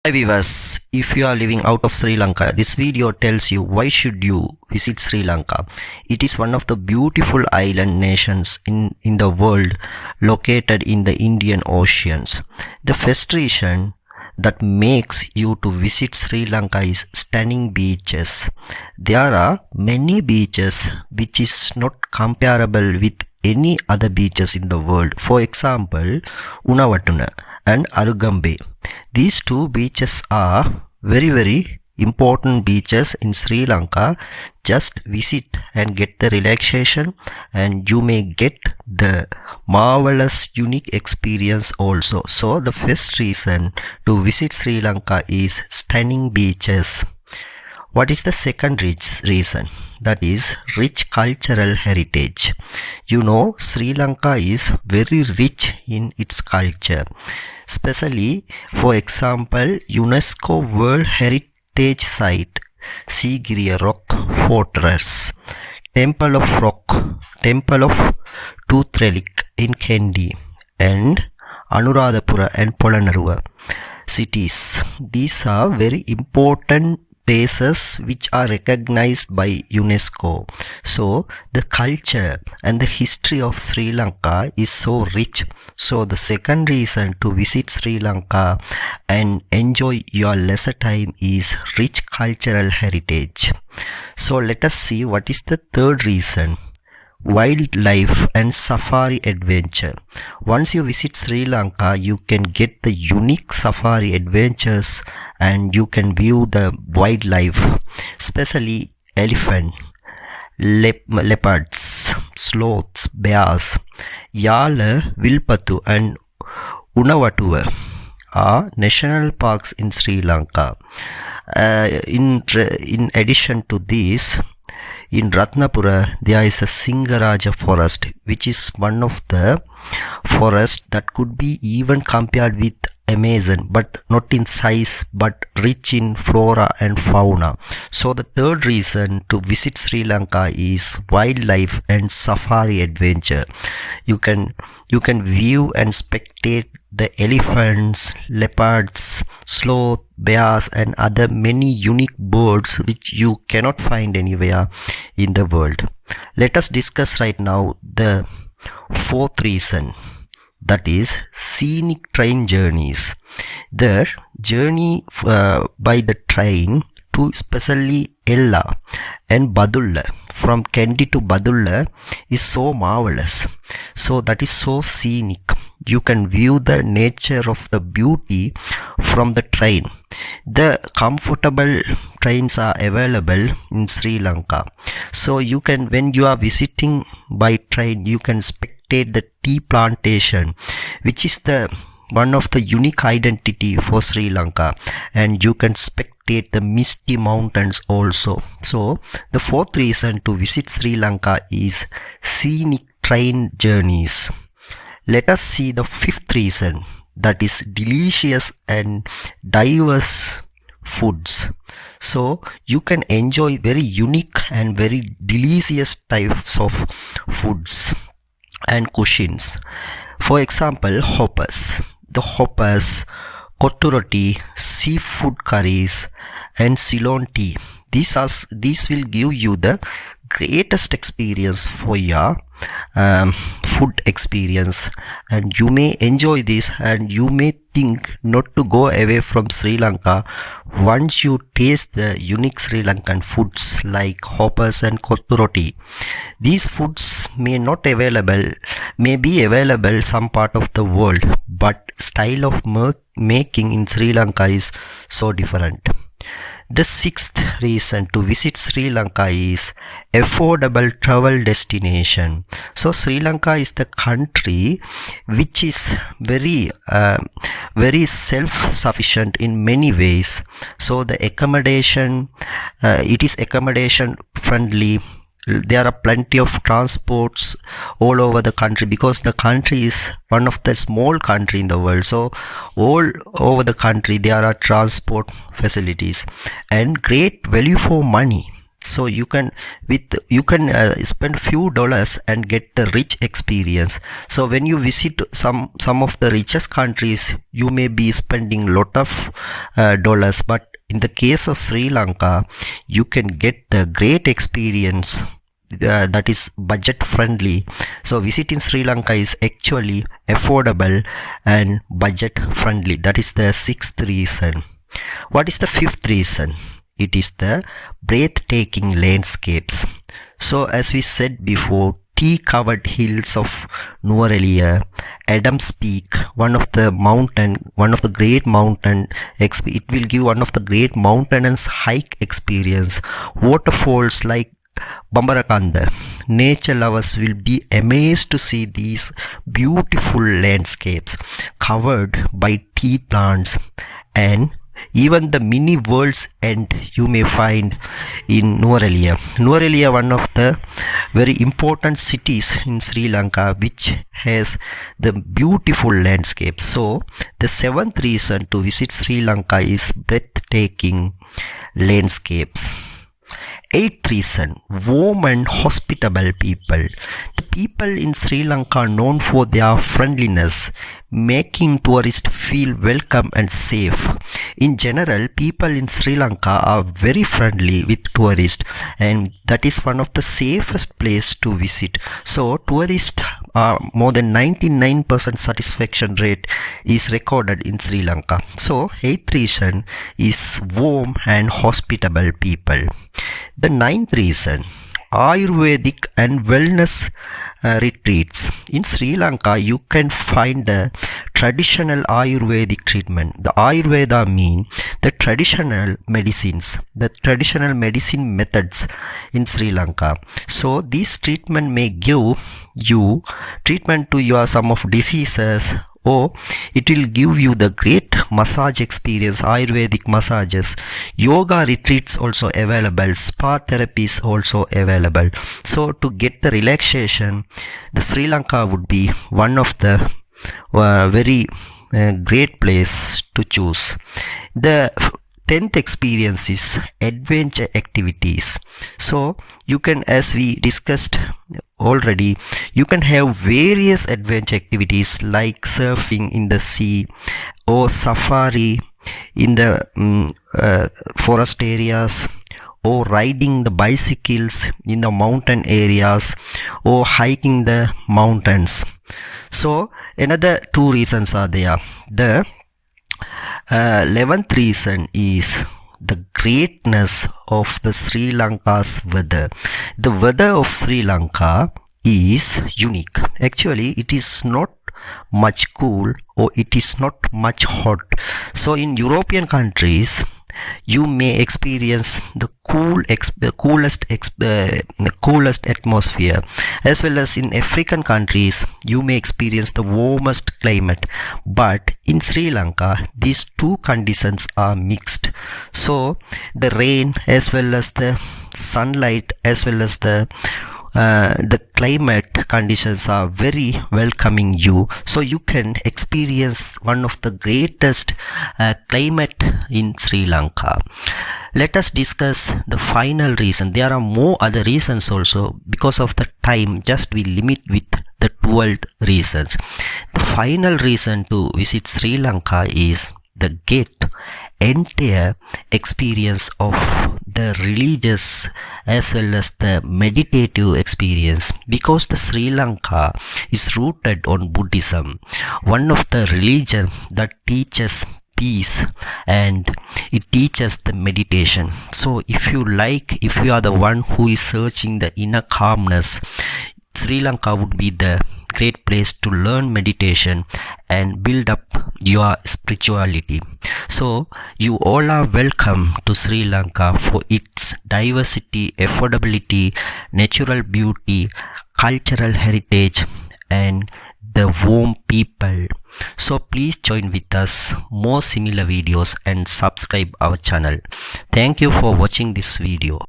Hi viewers, if you are living out of Sri Lanka, this video tells you why should you visit Sri Lanka. It is one of the beautiful island nations in the world located in the Indian Oceans. The first reason that makes you to visit Sri Lanka is stunning beaches. There are many beaches which is not comparable with any other beaches in the world. For example, Unawatuna and Arugambe. These two beaches are very important beaches in Sri Lanka. Just visit and get the relaxation, and you may get the marvelous unique experience also. So the first reason to visit Sri Lanka is stunning beaches. What is the second reason? That is rich cultural heritage. You know, Sri Lanka is very rich in its culture. Especially, for example, UNESCO World Heritage Site, Sigiriya Rock Fortress, Temple of Rock, Temple of Tooth Relic in Kandy, and Anuradhapura and Polonnaruwa cities. These are very important places which are recognized by UNESCO. So the culture and the history of Sri Lanka is so rich. So the second reason to visit Sri Lanka and enjoy your leisure time is rich cultural heritage. So let us see what is the third reason. Wildlife and safari adventure. Once you visit Sri Lanka, you can get the unique safari adventures and you can view the wildlife, especially elephant, leopards, sloths, bears. Yala, Vilpattu and Unawatuwa are national parks in Sri Lanka. In addition to this, in Ratnapura, there is a Singaraja forest, which is one of the forests that could be even compared with Amazon, but not in size, but rich in flora and fauna. So the third reason to visit Sri Lanka is wildlife and safari adventure. You can view and spectate the elephants, leopards, sloth, bears and other many unique birds which you cannot find anywhere in the world. Let us discuss right now the fourth reason, that is scenic train journeys. The journey by the train to especially Ella and Badulla, from Kandy to Badulla, is so marvelous. So that is so scenic. You can view the nature of the beauty from the train. The comfortable trains are available in Sri Lanka. So you can, when you are visiting by train, you can spectate the tea plantation, which is the one of the unique identity for Sri Lanka, and you can spectate the misty mountains also. So the fourth reason to visit Sri Lanka is scenic train journeys. Let us see the fifth reason, that is delicious and diverse foods. So you can enjoy very unique and very delicious types of foods and cuisines. For example, hoppers. The hoppers, kottu roti, seafood curries and Ceylon tea. These will give you the greatest experience for your food experience, and you may enjoy this and you may think not to go away from Sri Lanka once you taste the unique Sri Lankan foods like hoppers and kottu roti. These foods may be available some part of the world, but style of making in Sri Lanka is so different. The sixth reason to visit Sri Lanka is affordable travel destination. So Sri Lanka is the country which is very self-sufficient in many ways. So the accommodation, it is accommodation friendly. There are plenty of transports all over the country, because the country is one of the small country in the world. So all over the country there are transport facilities and great value for money. So you can spend few dollars and get the rich experience. So when you visit some of the richest countries, you may be spending lot of dollars, but in the case of Sri Lanka, you can get the great experience that is budget friendly. So visiting Sri Lanka is actually affordable and budget friendly. That is the sixth reason. What is the fifth reason? It is the breathtaking landscapes. So as we said before, tea-covered hills of Nuwara, Adams Peak, one of the great mountain, it will give one of the great mountainous hike experience. Waterfalls like Bambarakanda. Nature lovers will be amazed to see these beautiful landscapes covered by tea plants, and even the mini world's end you may find in Nuwara. Nuwara, one of the very important cities in Sri Lanka, which has the beautiful landscapes. So the seventh reason to visit Sri Lanka is breathtaking landscapes. Eighth reason, warm and hospitable people. The people in Sri Lanka are known for their friendliness, making tourists feel welcome and safe. In general, people in Sri Lanka are very friendly with tourists, and that is one of the safest place to visit. So tourists are more than 99% satisfaction rate is recorded in Sri Lanka. So eighth reason is warm and hospitable people. The ninth reason, Ayurvedic and wellness retreats. In Sri Lanka, you can find the traditional Ayurvedic treatment. The Ayurveda mean the traditional medicines, the traditional medicine methods in Sri Lanka. So this treatment may give you treatment to your some of diseases, or it will give you the great massage experience, Ayurvedic massages. Yoga retreats also available, spa therapies also available. So to get the relaxation, the Sri Lanka would be one of the very great place to choose. The 10th experience is adventure activities. So you can, as we discussed already, you can have various adventure activities like surfing in the sea, or safari in the forest areas, or riding the bicycles in the mountain areas, or hiking the mountains. So another two reasons are there. The 11th reason is the greatness of the Sri Lanka's weather. The weather of Sri Lanka is unique. Actually, it is not much cool, or it is not much hot. So in European countries, you may experience the coolest atmosphere, as well as in African countries you may experience the warmest climate. But in Sri Lanka, these two conditions are mixed. So the rain, as well as the sunlight, as well as the climate conditions are very welcoming you, so you can experience one of the greatest climate in Sri Lanka. Let us discuss the final reason. There are more other reasons also. Because of the time, just we limit with the 12 reasons. The final reason to visit Sri Lanka is the entire experience of the religious as well as the meditative experience, because the Sri Lanka is rooted on Buddhism, one of the religion that teaches peace and it teaches the meditation. So if you are the one who is searching the inner calmness, Sri Lanka would be the great place to learn meditation and build up your spirituality. So you all are welcome to Sri Lanka for its diversity, affordability, natural beauty, cultural heritage, and the warm people. So please join with us more similar videos and subscribe our channel. Thank you for watching this video.